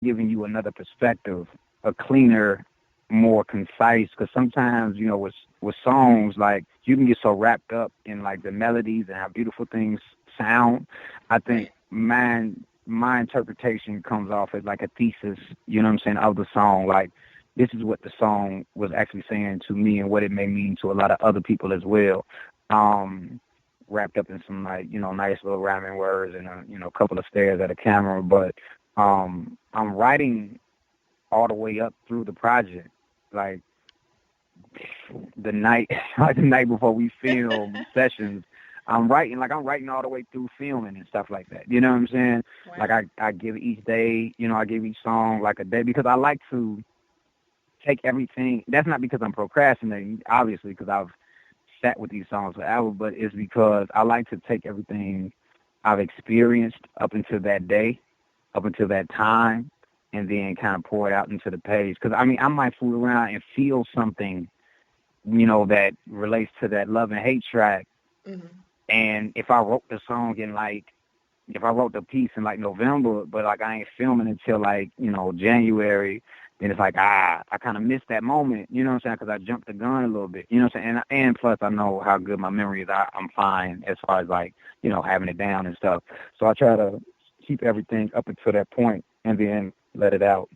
giving you another perspective, a cleaner, more concise. Because sometimes, with songs, like you can get so wrapped up in like the melodies and how beautiful things sound. I think Right. my interpretation comes off as like a thesis. You know what I'm saying, of the song. Like this is what the song was actually saying to me and what it may mean to a lot of other people as well. Um, Wrapped up in some like nice little rhyming words and a couple of stares at a camera, but I'm writing all the way up through the project, like the night like the night before we film sessions. I'm writing all the way through filming and stuff like that. You know what I'm saying? Like Wow. I give each day, I give each song like a day because I like to take everything. That's not because I'm procrastinating, obviously, because I've sat with these songs forever, but it's because I like to take everything I've experienced up until that day, up until that time, and then kind of pour it out into the page. Because I mean, I might fool around and feel something, that relates to that love and hate track. Hmm. And if I wrote the song in like, if I wrote the piece in like November, but like I ain't filming until like January, then it's like I kind of missed that moment. You know what I'm saying? Because I jumped the gun a little bit. You know what I'm saying? And plus I know how good my memory is. I'm fine as far as like having it down and stuff. So I try to keep everything up until that point and then let it out.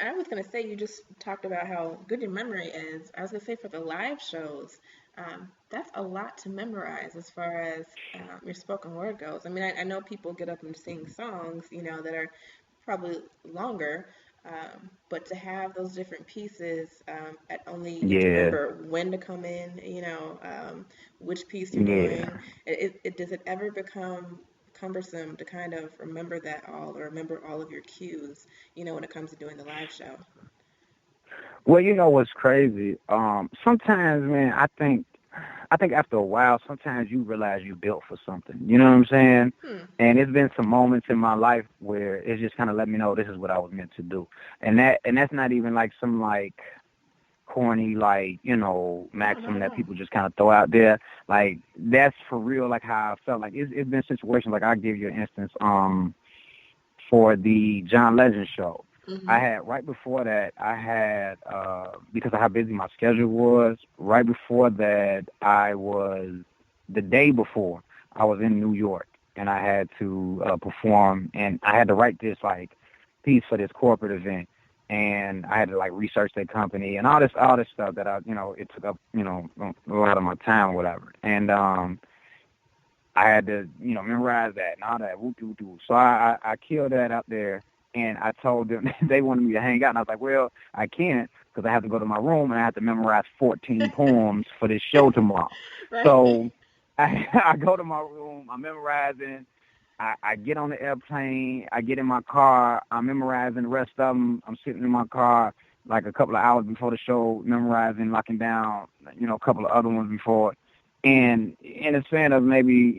I was gonna say you just talked about how good your memory is. I was gonna say for the live shows, that's a lot to memorize as far as your spoken word goes. I mean, I know people get up and sing songs, that are probably longer, but to have those different pieces, at only you have to Yeah, remember when to come in, which piece you're yeah. doing. Does it ever become cumbersome to kind of remember that all or remember all of your cues, when it comes to doing the live show? Well, you know what's crazy? Sometimes, man, I think after a while, sometimes you realize you built for something. You know what I'm saying? Hmm. And it's been some moments in my life where it's just kind of let me know this is what I was meant to do. And that's not even like some like corny like No, not maxim at that all. people just kind of throw out there. Like that's for real. Like how I felt. Like it's been situations. Like I'll give you an instance. For the John Legend show. I Mm-hmm. had right before that I had because of how busy my schedule was, right before that I was the day before I was in New York and I had to perform and I had to write this like piece for this corporate event and I had to like research their company and all this stuff that it took up a lot of my time or whatever. And I had to, memorize that and all that. Woo doo doo. So I killed that up there, and I told them they wanted me to hang out, and I was like, well, I can't because I have to go to my room and I have to memorize 14 poems for this show tomorrow. Right. So I go to my room, I'm memorizing. I get on the airplane, I get in my car, I'm memorizing the rest of them. I'm sitting in my car like a couple of hours before the show, memorizing, locking down, a couple of other ones before. And in a span of maybe,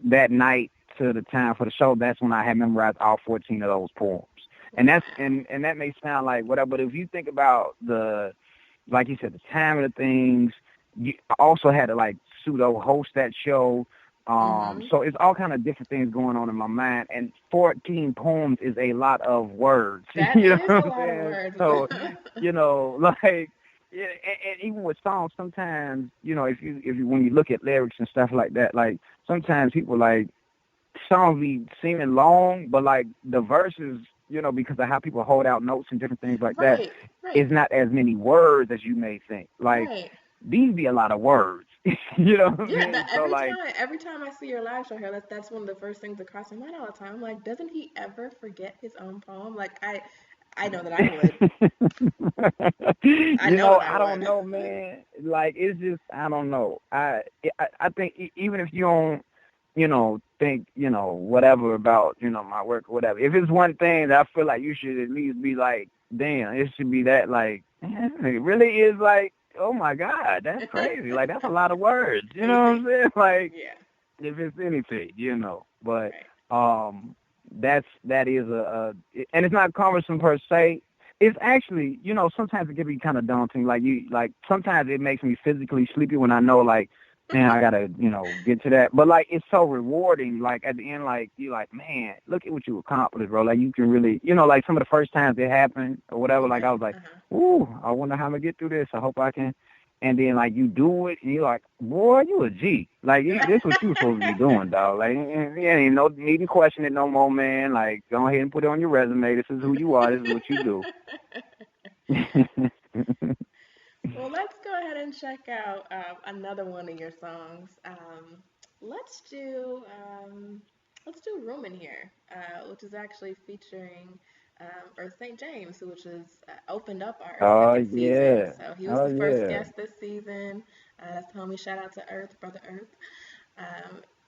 that night to the time for the show, that's when I had memorized all 14 of those poems. And that's Wow. and that may sound like whatever, but if you think about like you said, the time of the things, you also had to like pseudo host that show. Mm-hmm. So it's all kind of different things going on in my mind, and 14 poems is a lot of words. That You know is what a I'm lot of saying? words. So, like, yeah, and even with songs, sometimes, if you when you look at lyrics and stuff like that, like sometimes people like songs be seeming long, but like the verses, because of how people hold out notes and different things like that, Right. Right. is not as many words as you may think. Like Right. these be a lot of words. You know what I Yeah, mean? that So like, every time I see your live show here, that's one of the first things that crosses my mind all the time. I'm like, doesn't he ever forget his own poem? Like I know that I would. I know that I I don't would. know, man. Like it's just I don't know. I think even if you don't, think whatever about my work or whatever. If it's one thing that I feel like you should at least be like, damn, it should be that like, man, it really is like, oh my God, that's crazy. Like that's a lot of words. You know what Mhm. I'm saying? Like Yeah. if it's anything, But Right. that is and it's not cumbersome per se. It's actually, sometimes it can be kind of daunting. Like sometimes it makes me physically sleepy when I know like and I gotta, get to that. But like, it's so rewarding. Like at the end, like you're like, man, look at what you accomplished, bro. Like you can really, like some of the first times it happened or whatever. Like I was like, ooh, I wonder how I'm gonna get through this. I hope I can. And then like you do it, and you're like, boy, you a G. Like this what you supposed to be doing, dog. Like you ain't no need to question it no more, man. Like go ahead and put it on your resume. This is who you are. This is what you do. Well, let's go ahead and check out another one of your songs. Let's do let's do "Room in Here," which is actually featuring Earth St. James, which is opened up our Oh second season. yeah. So he was Oh the first yeah. guest this season. That's the homie. Shout out to Earth, brother Earth.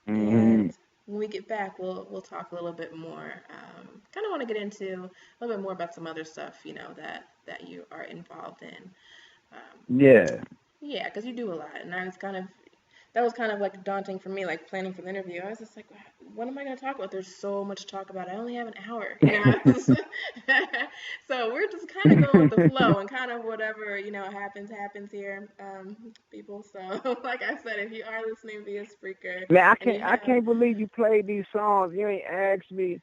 Mhm. And when we get back, we'll talk a little bit more. Kind of want to get into a little bit more about some other stuff, that you are involved in. Yeah. Yeah, because you do a lot, and that was kind of like daunting for me, like planning for the interview. I was just like, what am I going to talk about? There's so much to talk about. I only have an hour. So we're just kind of going with the flow and kind of whatever, happens here, people. So like I said, if you are listening via Spreaker Man, I and you can't I have, can't believe you played these songs. You ain't asked me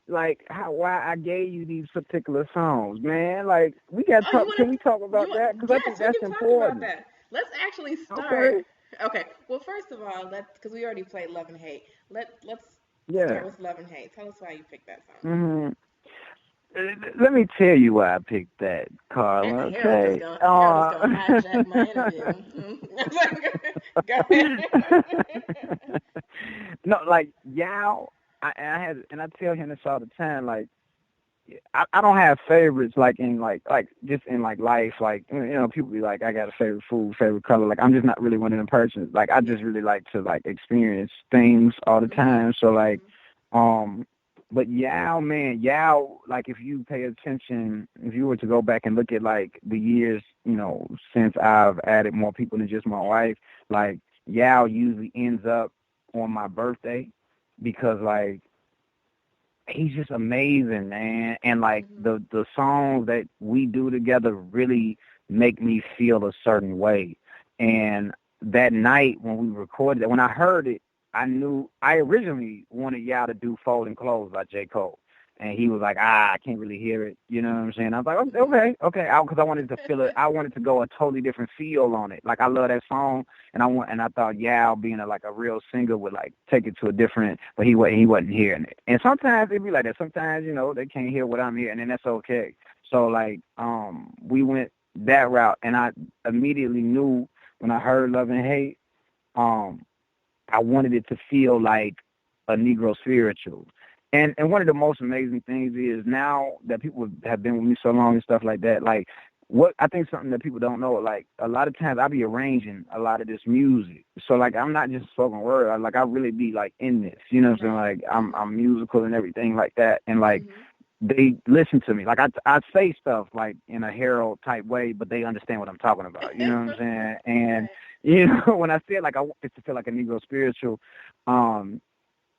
like why I gave you these particular songs, man. Like we got to oh, you talk. want Can we talk about that? Because I yes, think we that's can talk about important. that. Let's actually start. Okay. Okay, well, first of all, because we already played Love and Hate. Let's start Yeah. with Love and Hate. Tell us why you picked that song. Mhm. Let me tell you why I picked that, And Carla. Harold just Okay. gonna Harold just gonna hijack my interview. Go ahead. No, like Yao. I tell him this all the time. Like I don't have favorites like in like just in like life. Like people be like, I got a favorite food, favorite color. Like I'm just not really one of them persons. Like I Yeah. just really like to like experience things all the Mhm. time. So like, Mhm. um, but Yao, man, Yao, like if you pay attention, if you were to go back and look at like the years, since I've added more people than just my wife, like Yao usually ends up on my birthday because like he's just amazing, man. And like Mhm. the songs that we do together really make me feel a certain way. And that night when we recorded it, when I heard it, I knew I originally wanted y'all to do Folding Clothes by J. Cole. And he was like, I can't really hear it. You know what I'm saying? I was like, Mhm. okay. Because I wanted to feel it. I wanted to go a totally different feel on it. Like I love that song, and I thought Yao being like a real singer would like take it to a different, but he wasn't hearing it. And sometimes it be like that. Sometimes they can't hear what I'm hearing, and that's okay. So like we went that route, and I immediately knew when I heard Love and Hate, um I wanted it to feel like a Negro spiritual. And one of the most amazing things is now that people have been with me so long and stuff like that, like what I think something that people don't know, like a lot of times I be arranging a lot of this music. So like I'm not just spoken word. I really be like in this. You know what I'm saying? Right. Like I'm Mhm. I'm musical and everything like that. And like Mhm. they listen to me. Like I say stuff like in a Harold type way, but they understand what I'm talking about. You know what I'm saying? And Right. when I said like I want it to feel like a Negro spiritual, um,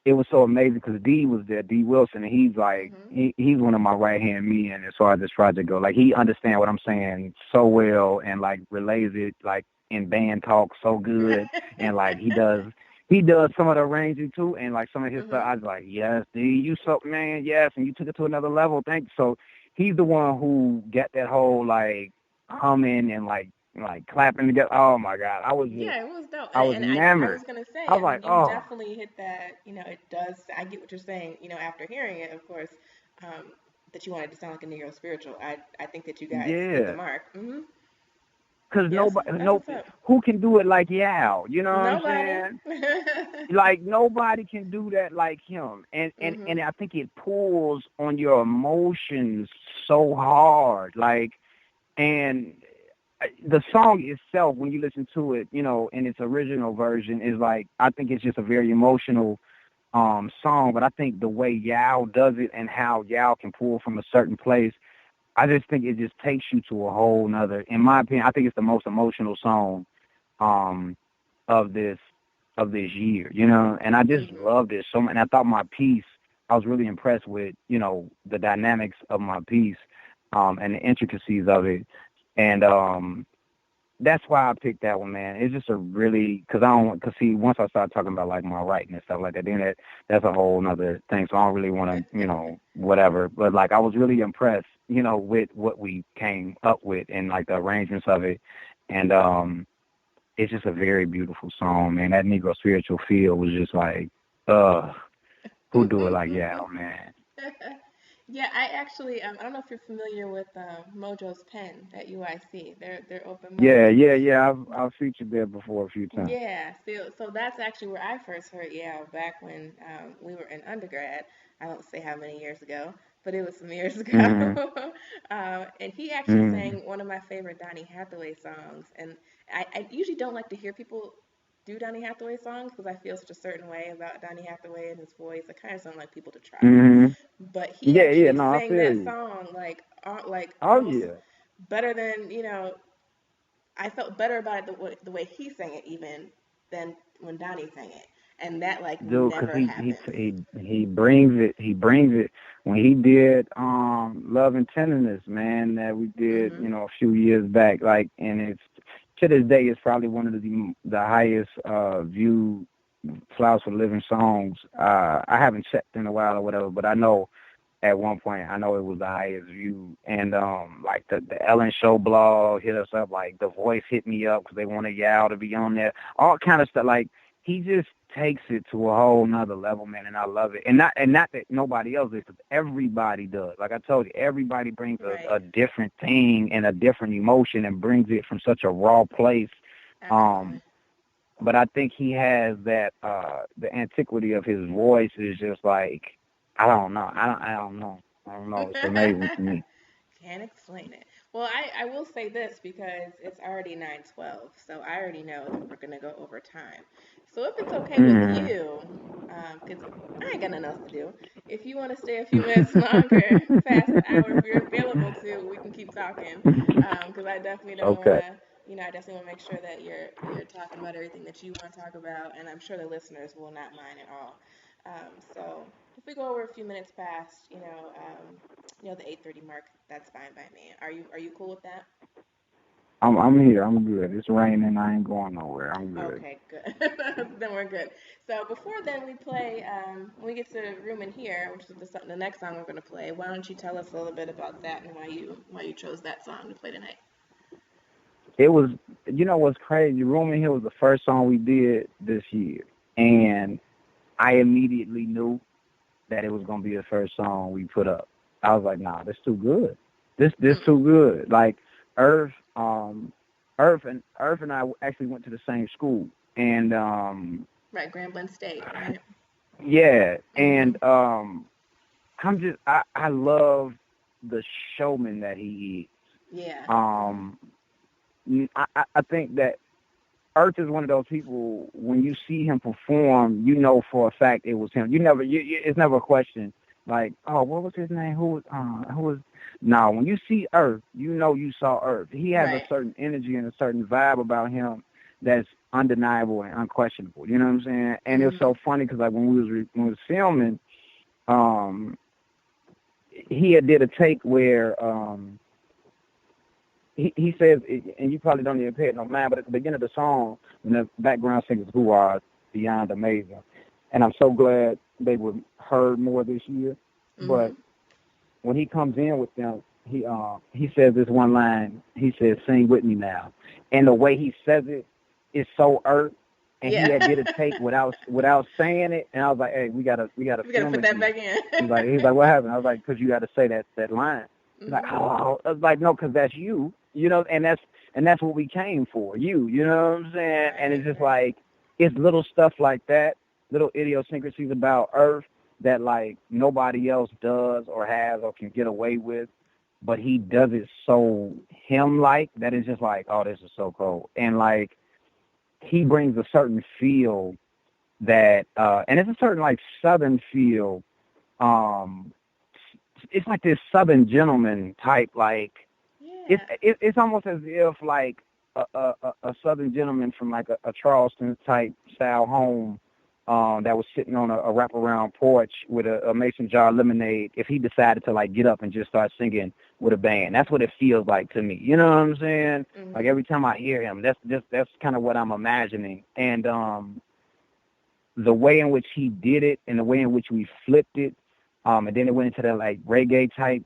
it was so amazing because D was there, D Wilson, and he's like Mhm. he's one of my right hand men as far as this project go. Like he understands what I'm saying so well and like relays it like in band talk so good, and like he does some of the arranging too, and like some of his stuff. Mhm. I was like, yes, D, you so man, yes, and you took it to another level. Thanks. So he's the one who got that whole like humming and like clapping together. Oh my God, Yeah, it was dope. I was I enamored. was gonna say, I was I like, mean, you oh definitely hit that. It does. I get what you're saying. After hearing it, of course, um, that you wanted to sound like a Negro spiritual. I think that you guys hit the yeah. mark. Mhm. Because Yes, nobody, that's no, what's up. who can do it like Yao? You know what I'm Nobody. saying? Like nobody can do that like him, and Mhm. I think it pulls on your emotions so hard. Like, and the song itself, when you listen to it, in its original version, is like I think it's just a very emotional song. But I think the way Yao does it and how Yao can pull from a certain place, I just think it just takes you to a whole nother. In my opinion, I think it's the most emotional song um, of this year, and I just Mhm. loved it so much. And I thought my piece, I was really impressed with, the dynamics of my piece, and the intricacies of it. And that's why I picked that one, man. It's just a really, because I don't, because see, once I start talking about like my writing and stuff like that, then that's a whole nother thing. So I don't really want to, whatever. But like, I was really impressed, with what we came up with and like the arrangements of it, and it's just a very beautiful song, man. That Negro spiritual feel was just like, who do it like y'all, man? Yeah, I actually I don't know if you're familiar with Mojo's Pen at UIC. They're open mic. Yeah. I've featured there before a few times. Yeah, so that's actually where I first heard yeah back when we were in undergrad. I won't say how many years ago, but it was some years ago. Hmm. And he actually Hmm. sang one of my favorite Donny Hathaway songs. And I usually don't like to hear people do Donny Hathaway songs because I feel such a certain way about Donny Hathaway and his voice. I kind of sound like people to try. Hmm. But he Yeah. actually No, I sang feel that you. song like Oh almost yeah. better than I felt better about it the way he sang it even than when Donnie sang it, and that like Dude, cause never happens. he brings it. He brings it. When he did Love and Tenderness, man, that we did, Mhm. a few years back, like, and it's to this day it's probably one of the highest viewed Flowers for Living songs. I haven't checked in a while or whatever, but I know at one point I know it was the highest view, and like the Ellen Show blog hit us up, like The Voice hit me up because they wanted y'all to be on there, all kind of stuff. Like, he just takes it to a whole nother level, man, and I love it. And not that nobody else is, 'cause everybody does. Like I told you, everybody brings Right. a different thing and a different emotion and brings it from such a raw place. Absolutely. Um, but I think he has that the antiquity of his voice is just like, I don't know. I don't know. I don't know. It's amazing to me. Can't explain it. Well, I will say this because it's already 9:12, so I already know that we're gonna go over time. So if it's okay with Mm. you, because I ain't got nothing else to do, if you want to stay a few minutes longer, past the hour, if you're available to, we can keep talking. Because I definitely don't want Okay. to, I definitely want to make sure that you're talking about everything that you want to talk about, and I'm sure the listeners will not mind at all. So if we go over a few minutes past, the 8:30 mark, that's fine by me. Are you cool with that? I'm here. I'm good. It's raining. I ain't going nowhere. I'm good. Okay, good. Then we're good. So before then, we play. When we get to Room in Here, which is the next song we're gonna play. Why don't you tell us a little bit about that and why you chose that song to play tonight? It was, what's crazy? Room in Here was the first song we did this year, and I immediately knew that it was gonna be the first song we put up. I was like, nah, this too good. This Hmm. too good. Like, Earth, um, Earth and I actually went to the same school, and Right, Grambling State, right? yeah, Hmm. and I love the showman that he is. Yeah. Hmm. Um, I think that Earth is one of those people, when you see him perform, you know for a fact it was him. It's never a question like, oh, what was his name? Who was? No, when you see Earth, you know you saw Earth. He has a Right. certain energy and a certain vibe about him that's undeniable and unquestionable. You know what I'm saying? And it's Hmm. so funny because like when we was filming, um, he had did a take where he says, and you probably don't even pay it no mind, but at the beginning of the song, when the background singers who are beyond amazing, and I'm so glad they were heard more this year. But Hmm. when he comes in with them, he says this one line. He says, "Sing with me now," and the way he says it is so earth. And he Yeah. had did a take without saying it, and I was like, "Hey, we gotta We gotta film put that again." back in. He's like, "What happened?" I was like, "Cause you got to say that line." He's like, Hmm. "Oh," I was like, "No, cause that's you, and that's what we came for, you know what I'm saying?" And Right. it's just Right. like, it's little stuff like that, little idiosyncrasies about Earth that like nobody else does or has or can get away with, but he does it so him like that it's just like, oh, this is so cool, and like he brings a certain feel that, and it's a certain like southern feel. Um, it's like this southern gentleman type, like Yeah. it's almost as if like a southern gentleman from like a Charleston type style home that was sitting on a wraparound porch with a mason jar of lemonade if he decided to like get up and just start singing with a band. That's what it feels like to me. You know what I'm saying? Mm-hmm. Like every time I hear him, that's kind of what I'm imagining. And the way in which he did it and the way in which we flipped it, and then it went into that like reggae type